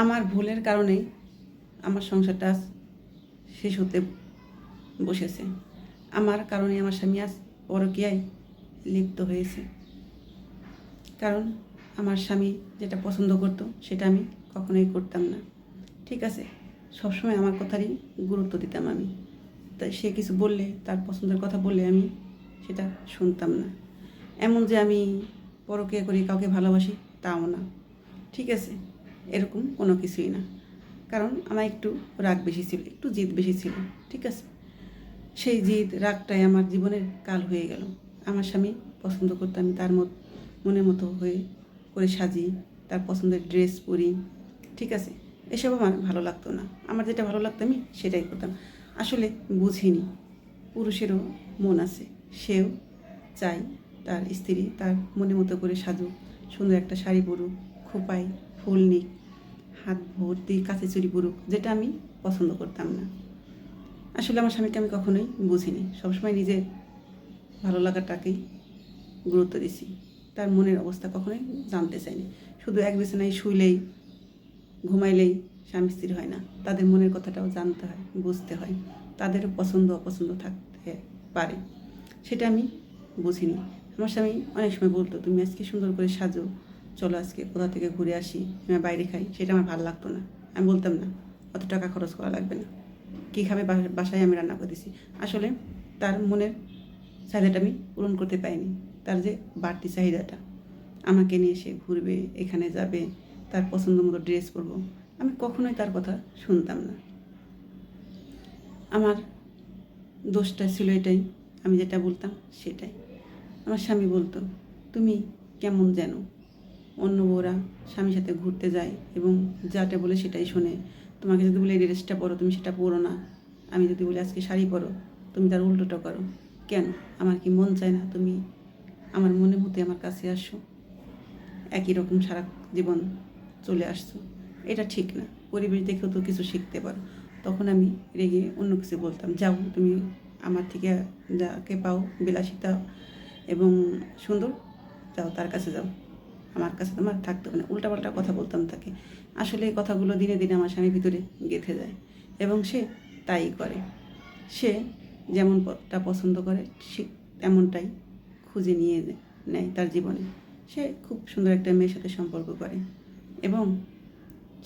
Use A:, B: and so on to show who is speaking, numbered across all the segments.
A: আমার ভুলের কারণেই আমার সংসারটা আজ শেষ হতে বসেছে। আমার কারণে আমার স্বামী আজ পরকীয়ায় লিপ্ত হয়েছে। কারণ আমার স্বামী যেটা পছন্দ করতো সেটা আমি কখনোই করতাম না। ঠিক আছে, সবসময় আমার কথারই গুরুত্ব দিতাম আমি। তাই সে কিছু বললে, তার পছন্দের কথা বললে আমি সেটা শুনতাম না। এমন যে আমি পরকীয়া করি, কাউকে ভালোবাসি, তাও না। ঠিক আছে, এরকম কোনো কিছুই না। কারণ আমার একটু রাগ বেশি ছিল, একটু জিদ বেশি ছিল। ঠিক আছে, সেই জিদ রাগটাই আমার জীবনের কাল হয়ে গেল। আমার স্বামী পছন্দ করতে আমি তার মনের মতো হয়ে করে সাজি, তার পছন্দের ড্রেস পরি। ঠিক আছে, এসব আমার ভালো লাগতো না। আমার যেটা ভালো লাগতো আমি সেটাই করতাম। আসলে বুঝিনি পুরুষেরও মন আছে, সেও চাই তার স্ত্রী তার মনের মতো করে সাজুক, সুন্দর একটা শাড়ি পরুক, খোপায় ফুল নিক, হাত ভর্তি কাছে চুরি পরুক, যেটা আমি পছন্দ করতাম না। আসলে আমার স্বামীকে আমি কখনোই বুঝিনি, সবসময় নিজের ভালো লাগাটাকেই গুরুত্ব দিছি। তার মনের অবস্থা কখনোই জানতে চাইনি। শুধু এক বিছানায় শুইলেই, ঘুমাইলেই স্বামী স্ত্রী হয় না, তাদের মনের কথাটাও জানতে হয়, বুঝতে হয়। তাদেরও পছন্দ অপছন্দ থাকতে পারে, সেটা আমি বুঝিনি। আমার স্বামী অনেক সময় বলতো, তুমি আজকে সুন্দর করে সাজো, চলো আজকে কোথা থেকে ঘুরে আসি, আমি বাইরে খাই। সেটা আমার ভালো লাগতো না। আমি বলতাম না, অত টাকা খরচ করা লাগবে না, কী খাবে বাসায় আমি রান্না করে দিছি। আসলে তার মনের চাহিদাটা আমি পূরণ করতে পারিনি। তার যে বাড়তি চাহিদাটা, আমাকে নিয়ে সে ঘুরবে, এখানে যাবে, তার পছন্দ মতো ড্রেস পরবো, আমি কখনোই তার কথা শুনতাম না। আমার দোষটা ছিল এটাই, আমি যেটা বলতাম সেটাই। আমার স্বামী বলতো, তুমি কেমন যেন, অন্য বউরা স্বামীর সাথে ঘুরতে যায় এবং যাটা বলে সেটাই শোনে। তোমাকে যদি বলে এই ড্রেসটা পরো, তুমি সেটা পরো না। আমি যদি বলি আজকে শাড়ি পরো, তুমি তার উল্টোটা করো। কেন? আমার কি মন চায় না তুমি আমার মনের মধ্যে আমার কাছে আসো, একই রকম সারা জীবন চলে আসছো? এটা ঠিক না। পরিবেশ দেখেও তো কিছু শিখতে পারো। তখন আমি রেগে অন্য কিছু বলতাম, যাও তুমি আমার থেকে যাকে পাও বিলাসিতা এবং সুন্দর, যাও তার কাছে যাও, আমার কাছে তোমার থাকতে হবে না। উল্টাপাল্টা কথা বলতাম তাকে। আসলে এই কথাগুলো দিনে দিনে আমার স্বামীর ভিতরে গেঁথে যায় এবং সে তাই করে। সে যেমনটা পছন্দ করে ঠিক তেমনটাই খুঁজে নিয়ে নেয় তার জীবনে। সে খুব সুন্দর একটা মেয়ের সাথে সম্পর্ক করে এবং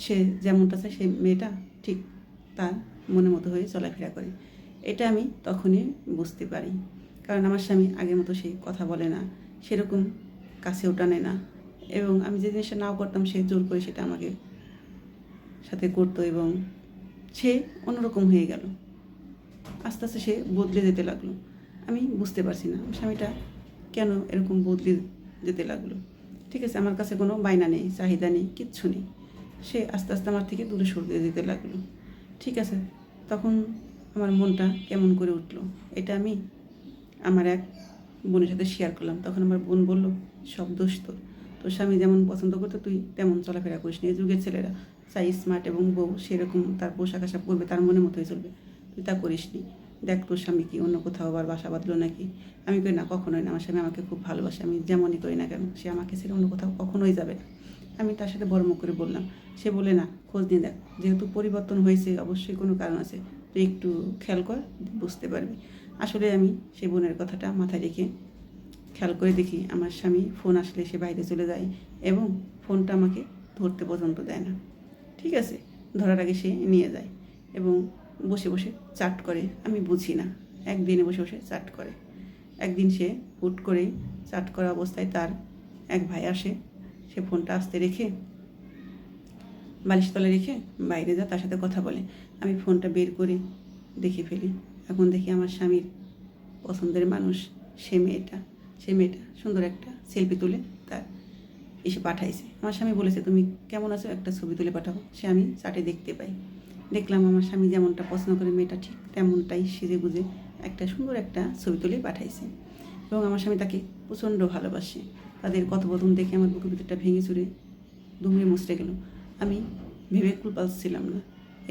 A: সে যেমনটা চায় সেই মেয়েটা ঠিক তার মনের মতো হয়ে চলাফেরা করে। এটা আমি তখনই বুঝতে পারি। কারণ আমার স্বামী আগের মতো সেই কথা বলে না, সেরকম কাছেও টানে না এবং আমি যে জিনিসটা নাও করতাম সে জোর করে সেটা আমাকে সাথে করতো এবং সে অন্যরকম হয়ে গেল। আস্তে আস্তে সে বদলে যেতে লাগলো। আমি বুঝতে পারছি না স্বামীটা কেন এরকম বদলে যেতে লাগলো। ঠিক আছে, আমার কাছে কোনো বায়না নেই, চাহিদা নেই, কিচ্ছু নেই। সে আস্তে আস্তে আমার থেকে দূরে সরে যেতে লাগলো। ঠিক আছে, তখন আমার মনটা কেমন করে উঠলো। এটা আমি আমার এক বোনের সাথে শেয়ার করলাম। তখন আমার বোন বলল, সব দোষ তোর। তোর স্বামী যেমন পছন্দ করতো তুই তেমন চলাফেরা করিস নি। এই যুগের ছেলেরা চাই স্মার্ট এবং বউ সেরকম তার পোশাক আশাক পরবে, তার মনের মতোই চলবে, তুই তা করিস নি। দেখ তোর স্বামী কি অন্য কোথাও আবার বাসা বাঁধলো নাকি? আমি করি না, কখনোই না। আমার স্বামী আমাকে খুব ভালোবাসে, আমি যেমনই করি না কেন সে আমাকে ছেড়ে অন্য কোথাও কখনোই যাবে না। আমি তার সাথে বড় মুখ করে বললাম। সে বলে, না, খোঁজ নিয়ে দেখ, যেহেতু পরিবর্তন হয়েছে অবশ্যই কোনো কারণ আছে, তুই একটু খেয়াল কর, বুঝতে পারবি। আসলে আমি সেই বোনের কথাটা মাথায় রেখে খেয়াল করে দেখি আমার স্বামী ফোন আসলে সে বাইরে চলে যায় এবং ফোনটা আমাকে ধরতে পর্যন্ত দেয় না। ঠিক আছে, ধরার আগে সে নিয়ে যায় এবং বসে বসে চাট করে। আমি বুঝি না, একদিনে বসে বসে চাট করে। একদিন সে হুট করেই চাট করা অবস্থায় তার এক ভাই আসে, সে ফোনটা আস্তে রেখে বালিশ তলে রেখে বাইরে যা তার সাথে কথা বলে। আমি ফোনটা বের করে দেখে ফেলি। এখন দেখি আমার স্বামীর পছন্দের মানুষ সে মেয়েটা সুন্দর একটা সেলফি তুলে তার এসে পাঠাইছে। আমার স্বামী বলেছে, তুমি কেমন আছো, একটা ছবি তুলে পাঠাবো। সে আমি চাটে দেখতে পাই। দেখলাম আমার স্বামী যেমনটা পছন্দ করে মেয়েটা ঠিক তেমনটাই সেজে গুজে একটা সুন্দর একটা ছবি তুলে পাঠাইছে এবং আমার স্বামী তাকে প্রচণ্ড ভালোবাসে। তাদের কথোপকথন দেখে আমার বুকের ভিতরটা ভেঙে চুরে দুমড়ে মুচড়ে গেল। আমি ভেবে কুল পাচ্ছিলাম না।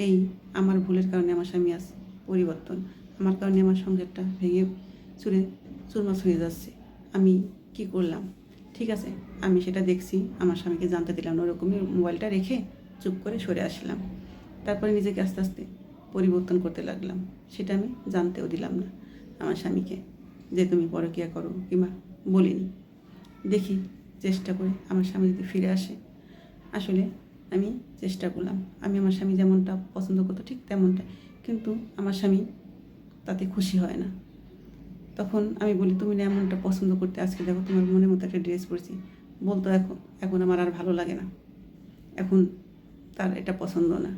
A: এই আমার ভুলের কারণে আমার স্বামী আজ পরিবর্তন, আমার কারণে আমার সংসারটা ভেঙে চুরে চুরমাচ হয়ে যাচ্ছে। আমি কি করলাম? ঠিক আছে, আমি সেটা দেখছি, আমার স্বামীকে জানতে দিলাম না, ওরকমই মোবাইলটা রেখে চুপ করে সরে আসলাম। তারপরে নিজেকে আস্তে আস্তে পরিবর্তন করতে লাগলাম। সেটা আমি জানতেও দিলাম না আমার স্বামীকে যে তুমি পরকীয়া করো, কিংবা বলিনি। দেখি চেষ্টা করে আমার স্বামী যদি ফিরে আসে। আসলে আমি চেষ্টা করলাম, আমি আমার স্বামী যেমনটা পছন্দ করতো ঠিক তেমনটা, কিন্তু আমার স্বামী তাতে খুশি হয় না। তখন আমি বলি, তুমি না এমনটা পছন্দ করতে, আজকে দেখো তোমার মনের মতো একটা ড্রেস পরেছি। বলতো এখন আমার আর ভালো লাগে না, এখন তার এটা পছন্দ না।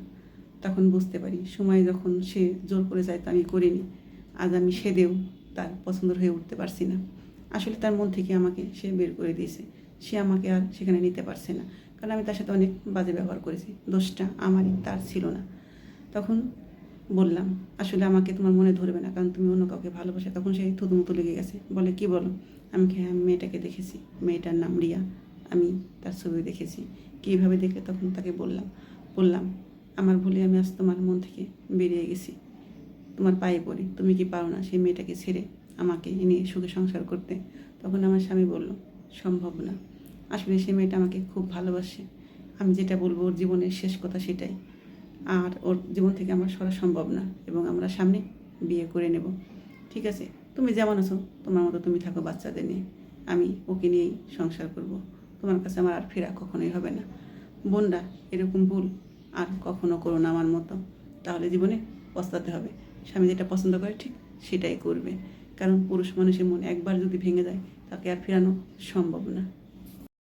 A: তখন বুঝতে পারি সময় যখন সে জোর করে যায় তো আমি করিনি। আজ আমি সেদেও তার পছন্দের হয়ে উঠতে পারছি না। আসলে তার মন থেকে আমাকে সে বের করে দিয়েছে। সে আমাকে আর সেখানে নিতে পারছে না, কারণ আমি তার সাথে অনেক বাজে ব্যবহার করেছি। দোষটা আমারই, তার ছিল না। তখন বললাম, আসলে আমাকে তোমার মনে ধরবে না, কারণ তুমি অন্য কাউকে ভালোবাসে। তখন সে থুতুমুতু লেগে গেছে, বলে কি বলো? আমি মেয়েটাকে দেখেছি, মেয়েটার নাম রিয়া, আমি তার ছবি দেখেছি। কীভাবে দেখলে? তখন তাকে বললাম আমার ভুলে আমি আজ তোমার মন থেকে বেরিয়ে গেছি, তোমার পায়ে পড়ি, তুমি কি পারো না সেই মেয়েটাকে ছেড়ে আমাকে নিয়ে সুখে সংসার করতে? তখন আমার স্বামী বলল, সম্ভব না। আসলে সে মেয়েটা আমাকে খুব ভালোবাসে। আমি যেটা বলবো ওর জীবনের শেষ কথা সেটাই, আর ওর জীবন থেকে আমার সরা সম্ভব না, এবং আমরা সামনে বিয়ে করে নেব। ঠিক আছে, তুমি যেমন আছো তোমার মতো তুমি থাকো বাচ্চাদের নিয়ে, আমি ওকে নিয়েই সংসার করব। তোমার কাছে আমার আর ফেরা কখনোই হবে না। বোনরা, এরকম ভুল আর কখনো করো না আমার মতো, তাহলে জীবনে পস্তাতে হবে। স্বামী যেটা পছন্দ করে ঠিক সেটাই করবে, কারণ পুরুষ মানুষের মন একবার যদি ভেঙে যায় তাকে আর ফেরানো সম্ভব না।